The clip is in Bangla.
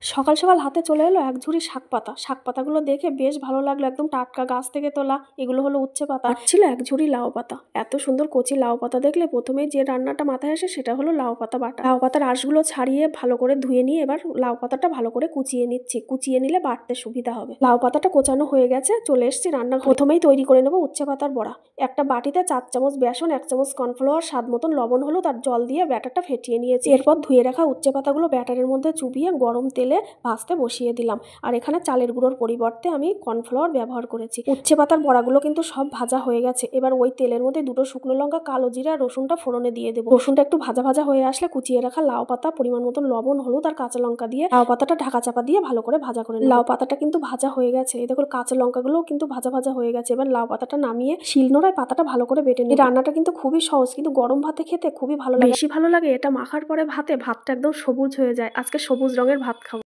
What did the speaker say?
সকাল সকাল হাতে চলে এলো এক ঝুড়ি শাক পাতা। শাক পাতাগুলো দেখে বেশ ভালো লাগলো, একদম টাটকা গাছ থেকে তোলা। এগুলো হলো উচ্ছে পাতা। আর ছিল এক ঝুড়ি লাউ পাতা। এত সুন্দর কচি লাউ পাতা দেখলে প্রথমেই যে রান্নাটা মাথায় আসে সেটা হলো লাউ পাতা বাটা। লাউ পাতার আঁশগুলো ছাড়িয়ে ভালো করে ধুয়ে নিয়ে এবার লাউ পাতাটা ভালো করে কুচিয়ে নিচ্ছি। কুচিয়ে নিলে বাটতে সুবিধা হবে। লাউ পাতাটা কোচানো হয়ে গেছে, চলে এসেছি রান্না। প্রথমেই তৈরি করে নেবো উচ্ছে পাতার বড়া। একটা বাটিতে 4 চামচ বেসন, 1 চামচ কর্নফ্লাওয়ার, স্বাদ মতন লবণ, হলো তার জল দিয়ে ব্যাটারটা ফেটিয়ে নিয়েছি। এরপর ধুয়ে রাখা উচ্ছে পাতাগুলো ব্যাটারের মধ্যে চুবিয়ে গরম তেলে ভাজতে বসিয়ে দিলাম। আর এখানে চালের গুঁড়োর পরিবর্তে আমি কর্নফ্লাওয়ার ব্যবহার করেছি। উচ্ছে পাতার বড়াগুলো কিন্তু সব ভাজা হয়ে গেছে। এবার ওই তেলের মধ্যে 2টো শুকনো লঙ্কা, কালো জিরা, রসুনটা ফোড়নে দিয়ে দেবো। রসুনটা একটু ভাজা ভাজা হয়ে আসলে কুচিয়ে রাখা লাউ পাতা, পরিমাণ মতন লবণ, হলুদ আর কাঁচা লঙ্কা দিয়ে লাউ পাতাটা ঢাকা চাপা দিয়ে ভালো করে ভাজা করে নেব। লাউ পাতাটা কিন্তু ভাজা হয়ে গেছে। এই দেখো কাঁচা লঙ্কাগুলোও কিন্তু ভাজা ভাজা হয়ে গেছে। এবার লাউ পাতাটা নামিয়ে শিলনোড়ায় পাতাটা ভালো করে বেটে নেব। এই রান্নাটা কিন্তু খুবই সহজ, কিন্তু গরম ভাতে খেতে খুবই ভালো লাগে। বেশি ভালো লাগে এটা মাখার পরে ভাতে, ভাতটা একদম সবুজ হয়ে যায়। আজকে সবুজ রঙের ভাত খাবো।